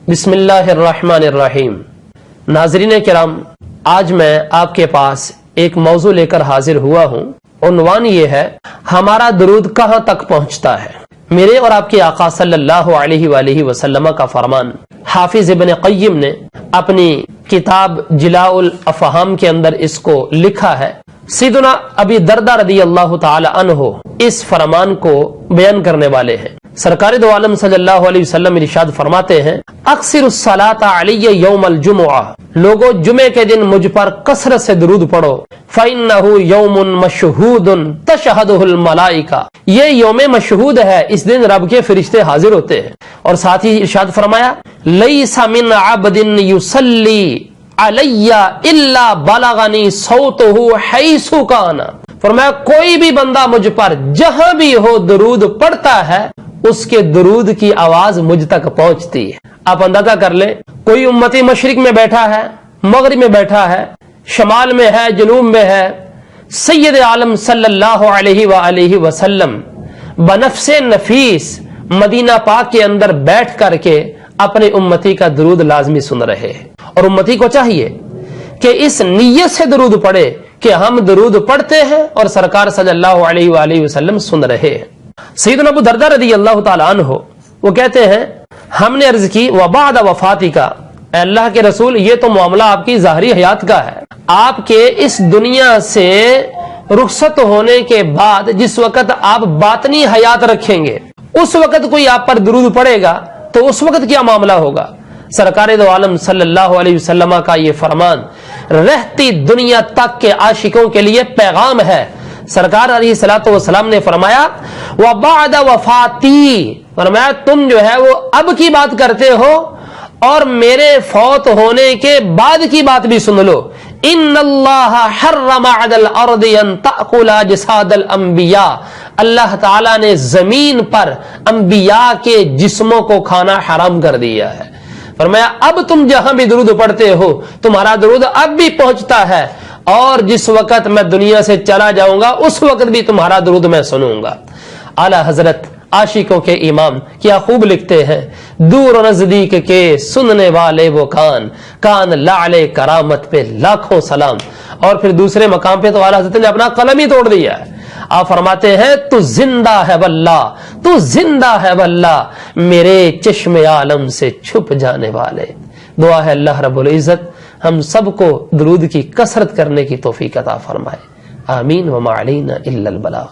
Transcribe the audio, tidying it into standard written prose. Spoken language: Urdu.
بسم اللہ الرحمن الرحیم۔ ناظرین کرام، آج میں آپ کے پاس ایک موضوع لے کر حاضر ہوا ہوں۔ عنوان یہ ہے، ہمارا درود کہاں تک پہنچتا ہے۔ میرے اور آپ کے آقا صلی اللہ علیہ وآلہ وسلم کا فرمان حافظ ابن قیم نے اپنی کتاب جلاء الافہام کے اندر اس کو لکھا ہے۔ سیدنا ابی دردہ رضی اللہ تعالی عنہ اس فرمان کو بیان کرنے والے ہیں۔ سرکار دو عالم صلی اللہ علیہ وسلم ارشاد فرماتے ہیں، اکثر الصلاۃ علی یوم الجمعہ، لوگوں جمعے کے دن مجھ پر کثرت سے درود پڑھو، فإنہ یوم مشہود تشہدہ الملائکہ، یہ یوم مشہود ہے، اس دن رب کے فرشتے حاضر ہوتے ہیں۔ اور ساتھ ہی ارشاد فرمایا، لیس من عبد یصلی علی الا بلغنی صوتہ حیث کان، فرمایا کوئی بھی بندہ مجھ پر جہاں بھی ہو درود پڑھتا ہے، اس کے درود کی آواز مجھ تک پہنچتی ہے۔ آپ اندازہ کر لیں، کوئی امتی مشرق میں بیٹھا ہے، مغرب میں بیٹھا ہے، شمال میں ہے، جنوب میں ہے، سید عالم صلی اللہ علیہ وآلہ وسلم بنفس نفیس مدینہ پاک کے اندر بیٹھ کر کے اپنے امتی کا درود لازمی سن رہے ہیں۔ اور امتی کو چاہیے کہ اس نیت سے درود پڑھے کہ ہم درود پڑھتے ہیں اور سرکار صلی اللہ علیہ وآلہ وسلم سن رہے ہیں۔ سیدنا ابو دردہ رضی اللہ تعالی عنہ وہ کہتے ہیں، ہم نے عرض کی وبعد وفاتی کا، اے اللہ کے رسول یہ تو معاملہ آپ کی ظاہری حیات کا ہے، آپ کے اس دنیا سے رخصت ہونے کے بعد جس وقت آپ باطنی حیات رکھیں گے، اس وقت کوئی آپ پر درود پڑے گا تو اس وقت کیا معاملہ ہوگا؟ سرکار دو عالم صلی اللہ علیہ وسلم کا یہ فرمان رہتی دنیا تک کے عاشقوں کے لیے پیغام ہے۔ سرکار علیہ الصلوۃ والسلام نے فرمایا، وبعد وفاتی، فرمایا تم جو ہے وہ اب کی بات کرتے ہو اور میرے فوت ہونے کے بعد کی بات بھی سن لو۔ ان اللہ حرم علی الارض ان تأکل اجساد الانبیاء، اللہ تعالی نے زمین پر انبیاء کے جسموں کو کھانا حرام کر دیا ہے۔ فرمایا اب تم جہاں بھی درود پڑھتے ہو، تمہارا درود اب بھی پہنچتا ہے، اور جس وقت میں دنیا سے چلا جاؤں گا اس وقت بھی تمہارا درود میں سنوں گا۔ اعلیٰ حضرت عاشقوں کے امام کیا خوب لکھتے ہیں، دور و نزدیک کے سننے والے وہ کان لعل کرامت پہ لاکھوں سلام۔ اور پھر دوسرے مقام پہ تو اعلیٰ حضرت نے اپنا قلم ہی توڑ دیا ہے۔ آپ فرماتے ہیں، تو زندہ ہے واللہ، تو زندہ ہے واللہ، میرے چشم عالم سے چھپ جانے والے۔ دعا ہے اللہ رب العزت ہم سب کو درود کی کثرت کرنے کی توفیق عطا فرمائے، آمین۔ وما علینا الا البلاغ۔